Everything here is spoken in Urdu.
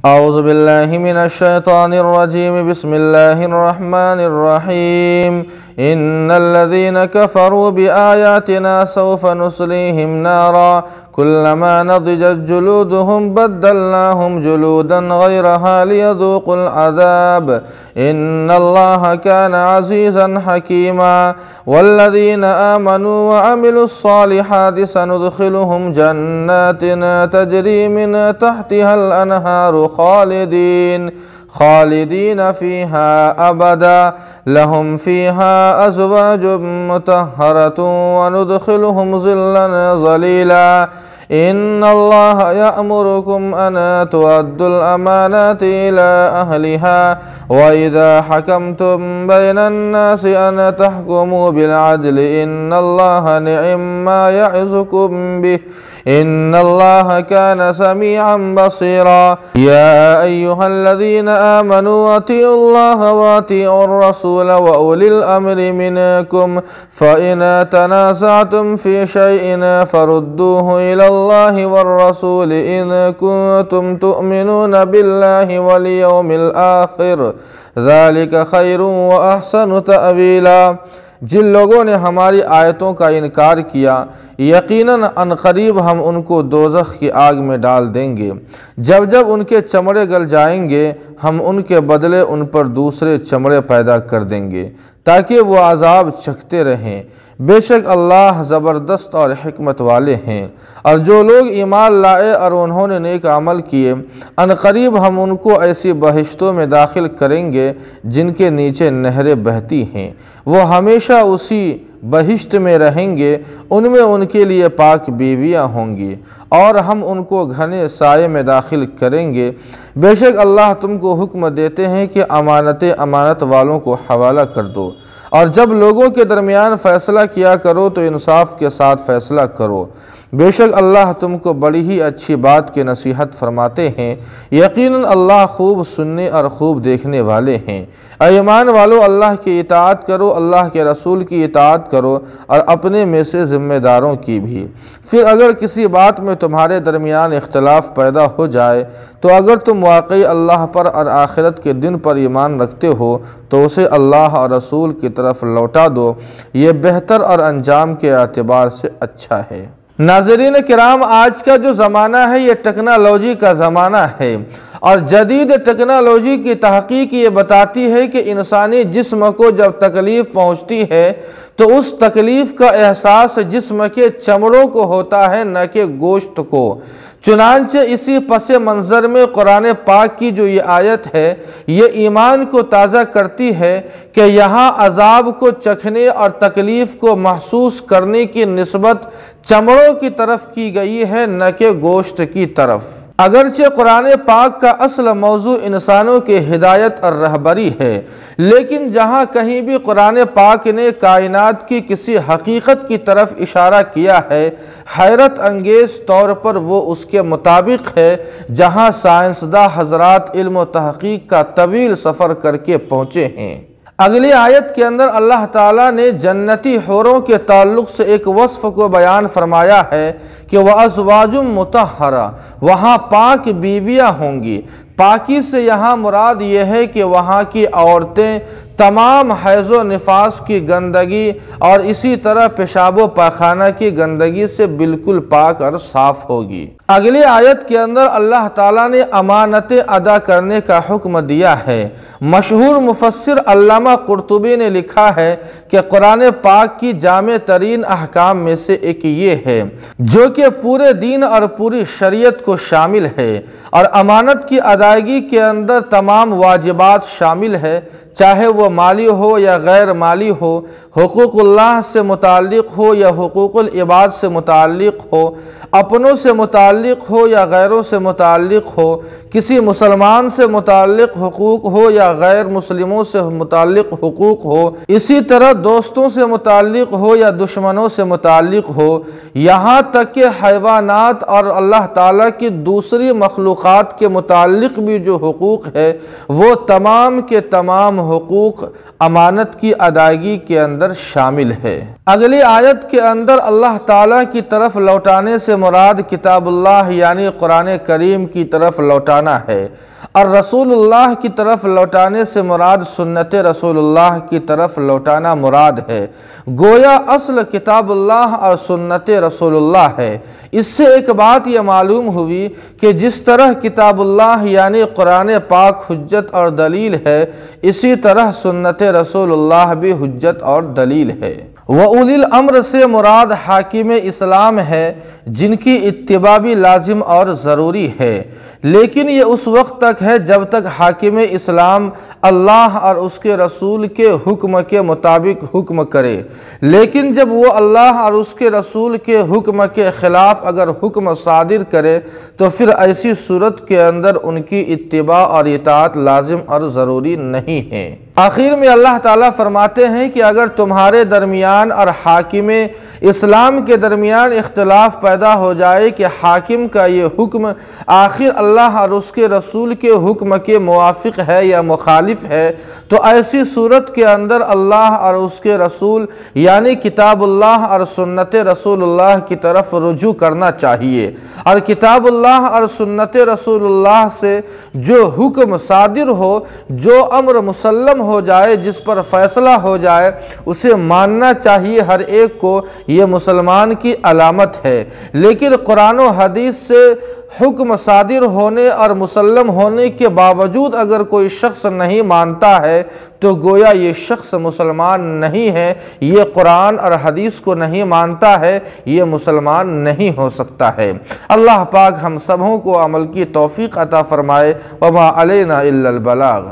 أعوذ بالله من الشيطان الرجيم. بسم الله الرحمن الرحيم. إن الذين كفروا بآياتنا سوف نصليهم نارا كلما نضجت جلودهم بدلناهم جلودا غيرها ليذوقوا العذاب إن الله كان عزيزا حكيما. والذين آمنوا وعملوا الصالحات سندخلهم جنات تجري من تحتها الأنهار خالدين فيها أبدا لهم فيها أزواج مطهرة وندخلهم ظلا ظليلا. إن الله يأمركم أن تؤدوا الأمانات إلى أهلها وإذا حكمتم بين الناس أن تحكموا بالعدل إن الله نعم ما يعظكم به إن الله كان سميعا بصيرا. يا أيها الذين آمنوا أطيعوا الله وأطيعوا الرسول وأولي الأمر منكم فإن تنازعتم في شيء فردوه إلى الله والرسول إن كنتم تؤمنون بالله واليوم الآخر ذلك خير وأحسن تأويلا. جن لوگوں نے ہماری آیتوں کا انکار کیا یقیناً عنقریب ہم ان کو دوزخ کی آگ میں ڈال دیں گے. جب ان کے چمڑے گل جائیں گے ہم ان کے بدلے ان پر دوسرے چمڑے پیدا کر دیں گے تاکہ وہ عذاب چکھتے رہیں. بے شک اللہ زبردست اور حکمت والے ہیں. اور جو لوگ ایمان لائے اور انہوں نے نیک عمل کیے عنقریب ہم ان کو ایسی بہشتوں میں داخل کریں گے جن کے نیچے نہریں بہتی ہیں. وہ ہمیشہ اسی بہشت میں رہیں گے. ان میں ان کے لیے پاک بیویاں ہوں گی اور ہم ان کو گھنے سائے میں داخل کریں گے. بے شک اللہ تم کو حکم دیتے ہیں کہ امانت والوں کو حوالہ کر دو اور جب لوگوں کے درمیان فیصلہ کیا کرو تو انصاف کے ساتھ فیصلہ کرو. بے شک اللہ تم کو بڑی ہی اچھی بات کی نصیحت فرماتے ہیں. یقیناً اللہ خوب سننے اور خوب دیکھنے والے ہیں. اے ایمان والو اللہ کی اطاعت کرو اللہ کے رسول کی اطاعت کرو اور اپنے میں سے ذمہ داروں کی بھی. پھر اگر کسی بات میں تمہارے درمیان اختلاف پیدا ہو جائے تو اگر تم واقعی اللہ پر اور آخرت کے دن پر ایمان رکھتے ہو تو اسے اللہ اور رسول کی طرف لوٹا دو. یہ بہتر اور انجام کے اعتبار سے اچھا ہے. ناظرین کرام آج کا جو زمانہ ہے یہ ٹیکنالوجی کا زمانہ ہے اور جدید ٹیکنالوجی کی تحقیق یہ بتاتی ہے کہ انسانی جسم کو جب تکلیف پہنچتی ہے تو اس تکلیف کا احساس جسم کے چمڑوں کو ہوتا ہے نہ کہ گوشت کو. چنانچہ اسی پس منظر میں قرآن پاک کی جو یہ آیت ہے یہ ایمان کو تازہ کرتی ہے کہ یہاں عذاب کو چکھنے اور تکلیف کو محسوس کرنے کی نسبت چمڑوں کی طرف کی گئی ہے نہ کہ گوشت کی طرف. اگرچہ قرآن پاک کا اصل موضوع انسانوں کے ہدایت اور رہبری ہے لیکن جہاں کہیں بھی قرآن پاک نے کائنات کی کسی حقیقت کی طرف اشارہ کیا ہے حیرت انگیز طور پر وہ اس کے مطابق ہے جہاں سائنسداں حضرات علم و تحقیق کا طویل سفر کر کے پہنچے ہیں. اگلی آیت کے اندر اللہ تعالیٰ نے جنتی حوروں کے تعلق سے ایک وصف کو بیان فرمایا ہے کہ وَأَزْوَاجٌ مُطَهَّرَةٌ وہاں پاک بیویاں ہوں گی. پاکی سے یہاں مراد یہ ہے کہ وہاں کی عورتیں تمام حیض و نفاس کی گندگی اور اسی طرح پیشاب و پاخانہ کی گندگی سے بالکل پاک اور صاف ہوگی. اگلی آیت کے اندر اللہ تعالیٰ نے امانتیں ادا کرنے کا حکم دیا ہے. مشہور مفسر علامہ قرطبی نے لکھا ہے کہ قرآن پاک کی جامع ترین احکام میں سے ایک یہ ہے جو کہ پورے دین اور پوری شریعت کو شامل ہے اور امانت کی ادائیگی کے اندر تمام واجبات شامل ہے چاہے وہ مالی ہو یا غیر مالی ہو، حقوق اللہ سے متعلق ہو یا حقوق العباد سے متعلق ہو، اپنوں سے متعلق ہو یا غیروں سے متعلق ہو، کسی مسلمان سے متعلق حقوق ہو یا غیر مسلموں سے متعلق حقوق ہو، اسی طرح دوستوں سے متعلق ہو یا دشمنوں سے متعلق ہو، یہاں تک کہ حیوانات اور اللہ تعالیٰ کی دوسری مخلوقات کے متعلق بھی جو حقوق ہے وہ تمام کے تمام حقوق امانت کی ادائیگی کے اندر اندر شامل ہے۔ اگلی آیت کے اندر اللہ تعالیٰ کی طرف لوٹانے سے مراد کتاب اللہ یعنی قرآن کریم کی طرف لوٹانا ہے، اور رسول اللہ کی طرف لوٹانے سے مراد سنت رسول اللہ کی طرف لوٹانا مراد ہے۔ گویا اصل کتاب اللہ اور سنت رسول اللہ ہے۔ اس سے ایک بات یہ معلوم ہوئی کہ جس طرح کتاب اللہ یعنی قرآن پاک حجت اور دلیل ہے، اسی طرح سنت رسول اللہ بھی حجت اور دلیل ہے۔ وَأُولِي الْأَمْرِ سے مراد حاکم اسلام ہے جن کی اتباع بھی لازم اور ضروری ہے، لیکن یہ اس وقت تک ہے جب تک حاکم اسلام اللہ اور اس کے رسول کے حکم کے مطابق حکم کرے، لیکن جب وہ اللہ اور اس کے رسول کے حکم کے خلاف اگر حکم صادر کرے تو پھر ایسی صورت کے اندر ان کی اتباع اور اطاعت لازم اور ضروری نہیں ہے۔ آخر میں اللہ تعالیٰ فرماتے ہیں کہ اگر تمہارے درمیان اور حاکم اسلام کے درمیان اختلاف پیدا ہو جائے کہ حاکم کا یہ حکم آخر اللہ اور اس کے رسول کے حکم کے موافق ہے یا مخالف ہے، تو ایسی صورت کے اندر اللہ اور اس کے رسول یعنی کتاب اللہ اور سنت رسول اللہ کی طرف رجوع کرنا چاہیے، اور کتاب اللہ اور سنت رسول اللہ سے جو حکم صادر ہو، جو امر مسلم ہو جائے، جس پر فیصلہ ہو جائے، اسے ماننا چاہیے ہر ایک کو۔ یہ مسلمان کی علامت ہے۔ لیکن قرآن و حدیث سے حکم صادر ہونے اور مسلم ہونے کے باوجود اگر کوئی شخص نہیں مانتا ہے تو گویا یہ شخص مسلمان نہیں ہے، یہ قرآن اور حدیث کو نہیں مانتا ہے، یہ مسلمان نہیں ہو سکتا ہے۔ اللہ پاک ہم سبوں کو عمل کی توفیق عطا فرمائے۔ وما علینا الا البلاغ۔